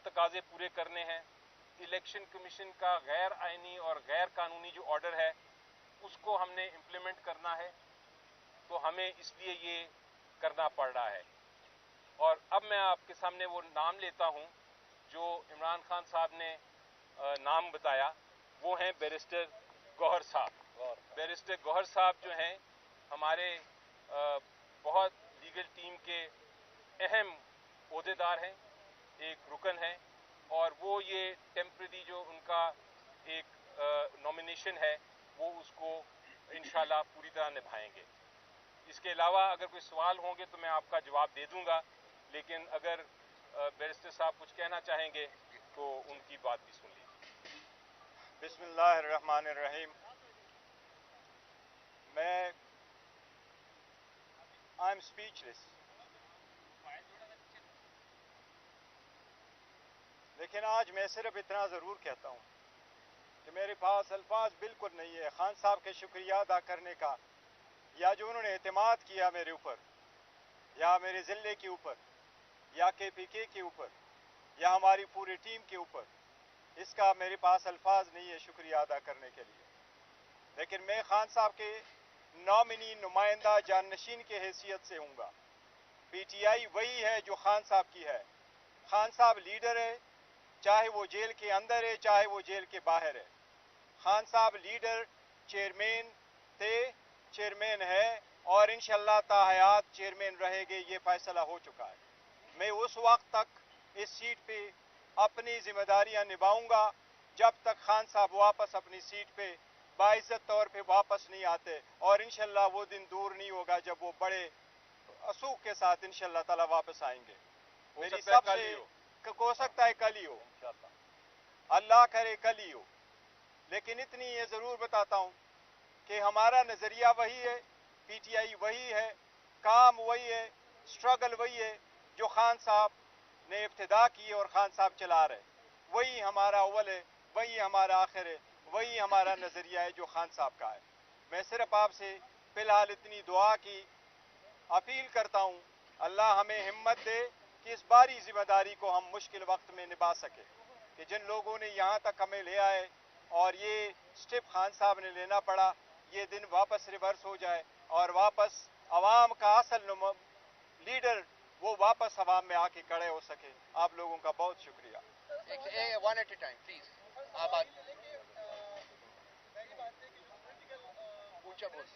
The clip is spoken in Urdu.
تقاضے پورے کرنے ہیں. الیکشن کمیشن کا غیر آئینی اور غیر قانونی جو آرڈر ہے اس کو ہم نے امپلیمنٹ کرنا ہے، تو ہمیں اس لیے یہ کرنا پڑ رہا ہے. اور اب میں آپ کے سامنے وہ نام لیتا ہوں جو عمران خان صاحب نے نام بتایا. وہ ہیں بیرسٹر گوہر صاحب. بیرسٹر گوہر صاحب جو ہیں ہمارے بہت لیگل ٹیم کے اہم عہدیدار ہیں، ایک رکن ہیں، اور وہ یہ ٹیمپرری جو ان کا ایک نامینیشن ہے وہ اس کو انشاءاللہ پوری طرح نبھائیں گے. اس کے علاوہ اگر کوئی سوال ہوں گے تو میں آپ کا جواب دے دوں گا، لیکن اگر بیرسٹر صاحب کچھ کہنا چاہیں گے تو ان کی بات بھی سن لیجیے. بسم اللہ الرحمن الرحیم. میں آئی ایم اسپیچلیس. لیکن آج میں صرف اتنا ضرور کہتا ہوں کہ میرے پاس الفاظ بالکل نہیں ہے خان صاحب کے شکریہ ادا کرنے کا، یا جو انہوں نے اعتماد کیا میرے اوپر، یا میرے ضلع کے اوپر، یا کے پی کے اوپر، یا ہماری پوری ٹیم کے اوپر. اس کا میرے پاس الفاظ نہیں ہے شکریہ ادا کرنے کے لیے. لیکن میں خان صاحب کے نامنی نمائندہ جانشین کی حیثیت سے ہوں گا. پی ٹی آئی وہی ہے جو خان صاحب کی ہے. خان صاحب لیڈر ہے، چاہے وہ جیل کے اندر ہے چاہے وہ جیل کے باہر ہے. خان صاحب لیڈر، چیئرمین تھے، چیئرمین ہے، اور انشاءاللہ تا حیات چیئرمین رہے گے. یہ فیصلہ ہو چکا ہے. میں اس وقت تک اس سیٹ پہ اپنی ذمہ داریاں نبھاؤں گا جب تک خان صاحب واپس اپنی سیٹ پہ باعزت طور پہ واپس نہیں آتے. اور انشاءاللہ وہ دن دور نہیں ہوگا جب وہ بڑے اصوک کے ساتھ انشاءاللہ تعالی واپس آئیں گے. میری سب سے ہو سکتا ہے کل ہی ہو، اللہ کرے کل ہی ہو. لیکن اتنی یہ ضرور بتاتا ہوں کہ ہمارا نظریہ وہی ہے، پی ٹی آئی وہی ہے، کام وہی ہے، سٹرگل وہی ہے جو خان صاحب نے ابتدا کی اور خان صاحب چلا رہے. وہی ہمارا اول ہے، وہی ہمارا آخر ہے، وہی ہمارا نظریہ ہے جو خان صاحب کا ہے. میں صرف آپ سے فی الحال اتنی دعا کی اپیل کرتا ہوں، اللہ ہمیں ہمت دے کہ اس باری ذمہ داری کو ہم مشکل وقت میں نبھا سکیں. کہ جن لوگوں نے یہاں تک ہمیں لے آئے اور یہ سٹیپ خان صاحب نے لینا پڑا، یہ دن واپس ریورس ہو جائے اور واپس عوام کا اصل لیڈر وہ واپس عوام میں آ کے کھڑے ہو سکے. آپ لوگوں کا بہت شکریہ. One at a time please. آپ اونچا بول.